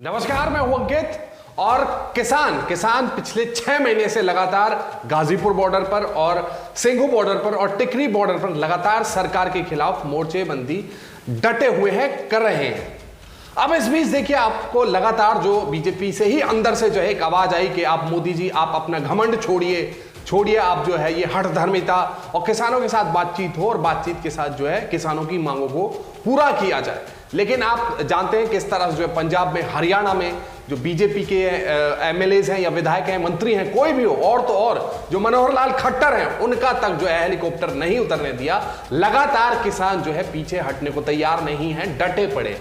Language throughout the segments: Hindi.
नमस्कार, मैं हूं अंकित। और किसान पिछले 6 महीने से लगातार गाजीपुर बॉर्डर पर और सिंघू बॉर्डर पर और टिकरी बॉर्डर पर लगातार सरकार के खिलाफ मोर्चेबंदी डटे हुए हैं, कर रहे हैं। अब इस बीच देखिए, आपको लगातार जो बीजेपी से ही अंदर से जो है एक आवाज आई कि आप मोदी जी, आप अपना घमंड छोड़िए, आप जो है ये हठधर्मिता और किसानों के साथ बातचीत हो और बातचीत के साथ जो है किसानों की मांगों को पूरा किया जाए। लेकिन आप जानते हैं किस तरह जो है पंजाब में, हरियाणा में जो बीजेपी के एमएलएज हैं या विधायक हैं, मंत्री हैं, कोई भी हो, और तो और जो मनोहर लाल खट्टर हैं, उनका तक जो है हेलीकॉप्टर नहीं उतरने दिया। लगातार किसान जो है पीछे हटने को तैयार नहीं है, डटे पड़े।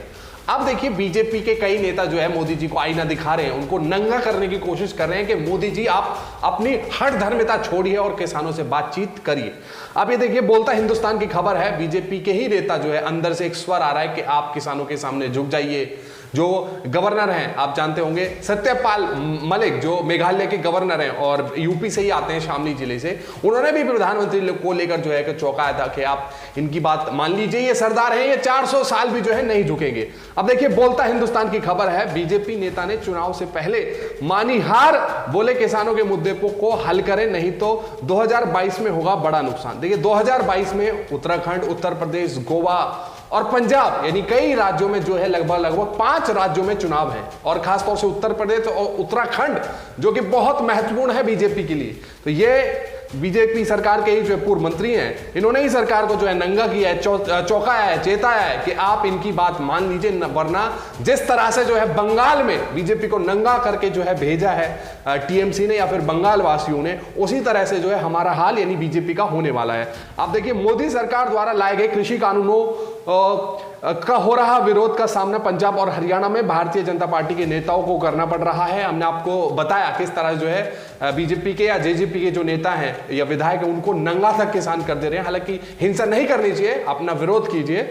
अब देखिए, बीजेपी के कई नेता जो है मोदी जी को आईना दिखा रहे हैं, उनको नंगा करने की कोशिश कर रहे हैं कि मोदी जी आप अपनी हठधर्मिता छोड़िए और किसानों से बातचीत करिए। अब ये देखिए, बोलता हिंदुस्तान की खबर है, बीजेपी के ही नेता जो है अंदर से एक स्वर आ रहा है कि आप किसानों के सामने झुक जाइए। जो गवर्नर हैं, आप जानते होंगे, सत्यपाल मलिक, जो मेघालय के गवर्नर हैं और यूपी से ही आते हैं, शामली जिले से, उन्होंने भी प्रधानमंत्री को लेकर जो है कि चौंकाया था कि आप इनकी बात मान लीजिए, ये सरदार हैं, ये 400 साल भी जो है नहीं झुकेंगे। अब देखिए, बोलता हिंदुस्तान की खबर है, बीजेपी नेता ने चुनाव से पहले मानी हार, बोले किसानों के मुद्दे को हल करें, नहीं तो 2022 में होगा बड़ा नुकसान। देखिए, 2022 में उत्तराखंड, उत्तर प्रदेश, गोवा और पंजाब, यानी कई राज्यों में जो है लगभग 5 राज्यों में चुनाव है, और खासतौर से उत्तर प्रदेश और उत्तराखंड जो कि बहुत महत्वपूर्ण है बीजेपी के लिए। तो ये बीजेपी सरकार के ही जो पूर्व मंत्री हैं, इन्होंने ही सरकार को जो है नंगा किया है, चौंकाया है, चेताया है कि आप इनकी बात मान लीजिए, वरना जिस तरह से जो है बंगाल में बीजेपी को नंगा करके जो है भेजा है टीएमसी ने या फिर बंगाल वासियों ने, उसी तरह से जो है हमारा हाल यानी बीजेपी का होने वाला है। आप देखिए, मोदी सरकार द्वारा लाए गए कृषि कानूनों का हो रहा विरोध का सामना पंजाब और हरियाणा में भारतीय जनता पार्टी के नेताओं को करना पड़ रहा है। हमने आपको बताया किस तरह जो है बीजेपी के या जेजेपी के जो नेता हैं या विधायक हैं, उनको नंगा तक किसान कर दे रहे हैं। हालांकि हिंसा नहीं करनी चाहिए, अपना विरोध कीजिए।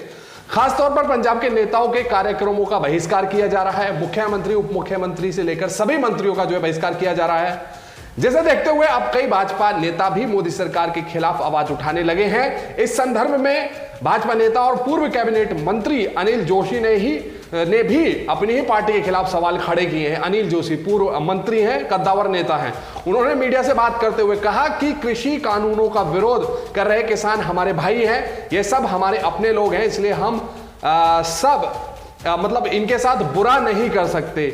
खासतौर पर पंजाब के नेताओं के कार्यक्रमों का बहिष्कार किया जा रहा है। मुख्यमंत्री, उप मुख्यमंत्री से लेकर सभी मंत्रियों का जो है बहिष्कार किया जा रहा है। जैसे देखते हुए अब कई भाजपा नेता भी मोदी सरकार के खिलाफ आवाज उठाने लगे हैं। इस संदर्भ में भाजपा नेता और पूर्व कैबिनेट मंत्री अनिल जोशी ने भी अपनी ही पार्टी के खिलाफ सवाल खड़े किए हैं। अनिल जोशी पूर्व मंत्री हैं, कद्दावर नेता हैं। उन्होंने मीडिया से बात करते हुए कहा कि कृषि कानूनों का विरोध कर रहे किसान हमारे भाई हैं, ये सब हमारे अपने लोग हैं, इसलिए हम सब इनके साथ बुरा नहीं कर सकते।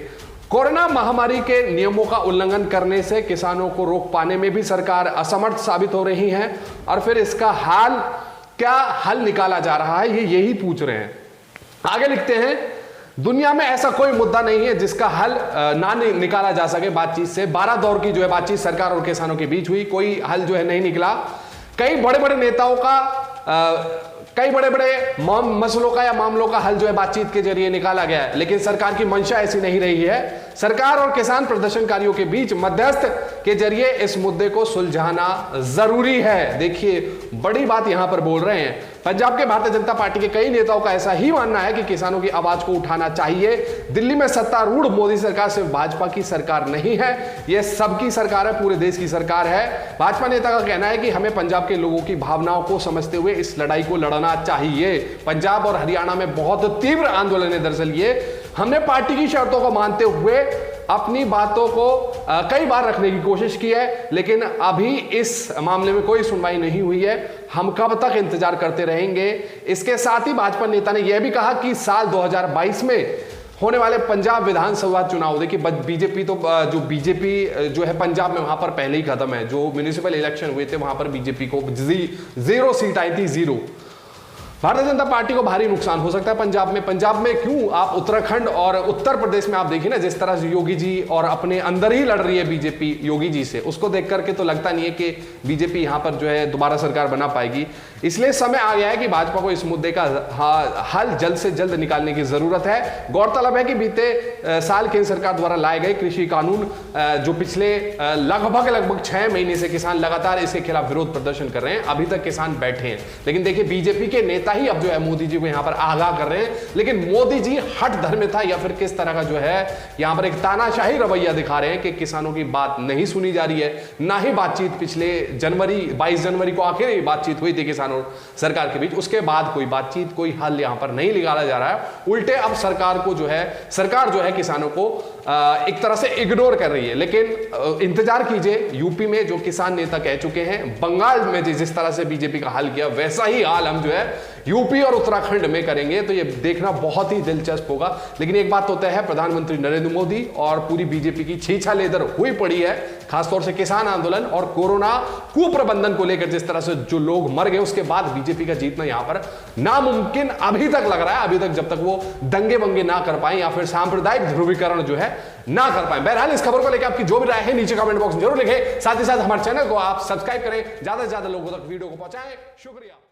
कोरोना महामारी के नियमों का उल्लंघन करने से किसानों को रोक पाने में भी सरकार असमर्थ साबित हो रही है, और फिर इसका क्या हल निकाला जा रहा है, ये यही पूछ रहे हैं। आगे लिखते हैं, दुनिया में ऐसा कोई मुद्दा नहीं है जिसका हल ना निकाला जा सके बातचीत से। 12 दौर की जो है बातचीत सरकार और किसानों के बीच हुई, कोई हल जो है नहीं निकला। कई बड़े बड़े नेताओं का कई बड़े बड़े मसलों का या मामलों का हल जो है बातचीत के जरिए निकाला गया है, लेकिन सरकार की मंशा ऐसी नहीं रही है। सरकार और किसान प्रदर्शनकारियों के बीच मध्यस्थ के जरिए इस मुद्दे को सुलझाना जरूरी है। देखिए, बड़ी बात यहां पर बोल रहे हैं। पंजाब के भारतीय जनता पार्टी के कई नेताओं का ऐसा ही मानना है कि किसानों की आवाज को उठाना चाहिए। दिल्ली में सत्तारूढ़ मोदी सरकार सिर्फ भाजपा की सरकार नहीं है, यह सबकी सरकार है, पूरे देश की सरकार है। भाजपा नेता का कहना है कि हमें पंजाब के लोगों की भावनाओं को समझते हुए इस लड़ाई को लड़ना चाहिए। पंजाब और हरियाणा में बहुत तीव्र आंदोलन है दरअसल ये। हमने पार्टी की शर्तों को मानते हुए अपनी बातों को कई बार रखने की कोशिश की है, लेकिन अभी इस मामले में कोई सुनवाई नहीं हुई है। हम कब तक इंतजार करते रहेंगे। इसके साथ ही भाजपा नेता ने यह भी कहा कि साल 2022 में होने वाले पंजाब विधानसभा चुनाव, देखिए बीजेपी जो है पंजाब में वहां पर पहले ही खत्म है। जो म्युनिसिपल इलेक्शन हुए थे वहां पर बीजेपी को 0 सीट आई थी, 0। भारतीय जनता पार्टी को भारी नुकसान हो सकता है पंजाब में क्यों? आप उत्तराखंड और उत्तर प्रदेश में आप देखिए ना, जिस तरह से योगी जी और अपने अंदर ही लड़ रही है बीजेपी योगी जी से, उसको देख करके तो लगता नहीं है कि बीजेपी यहां पर जो है दोबारा सरकार बना पाएगी। इसलिए समय आ गया है कि भाजपा को इस मुद्दे का हल जल्द से जल्द निकालने की जरूरत है। गौरतलब है कि बीते साल केंद्र सरकार द्वारा लाए गए कृषि कानून, जो पिछले लगभग 6 महीने से किसान लगातार इसके खिलाफ विरोध प्रदर्शन कर रहे हैं, अभी तक किसान बैठे हैं। लेकिन देखिए, बीजेपी के नेता ही अब जो है मोदी जी को यहां पर आगाह कर रहे हैं। लेकिन मोदी जी हट धर्म था या फिर किस तरह का जो है यहां पर एक तानाशाही रवैया दिखा रहे हैं कि किसानों की बात नहीं सुनी जा रही है। ना ही बातचीत पिछले 22 जनवरी को आखिरी बातचीत हुई थी किसानों सरकार के बीच, उसके बाद कोई बातचीत कोई हल यहां पर नहीं निकाला जा रहा है। उल्टे अब सरकार जो है किसानों को एक तरह से इग्नोर कर रही है। लेकिन इंतजार कीजिए, यूपी में जो किसान नेता कह चुके हैं, बंगाल में जिस तरह से बीजेपी का हाल किया वैसा ही हाल हम जो है यूपी और उत्तराखंड में करेंगे। तो ये देखना बहुत ही दिलचस्प होगा। लेकिन एक बात तो तय है, प्रधानमंत्री नरेंद्र मोदी और पूरी बीजेपी की छीछा लेदर हुई पड़ी है, खासतौर से किसान आंदोलन और कोरोना कुप्रबंधन को लेकर जिस तरह से जो लोग मर गए, उसके बाद बीजेपी का जीतना यहां पर नामुमकिन अभी तक लग रहा है। अभी तक जब तक वो दंगे बंगे ना कर पाए या फिर सांप्रदायिक ध्रुवीकरण जो है ना कर पाए। बहरहाल इस खबर को लेकर आपकी जो भी राय है नीचे कमेंट बॉक्स में जरूर लिखें। साथ ही साथ हमारे चैनल को आप सब्सक्राइब करें, ज्यादा से ज्यादा लोगों तक वीडियो को पहुंचाएं। शुक्रिया।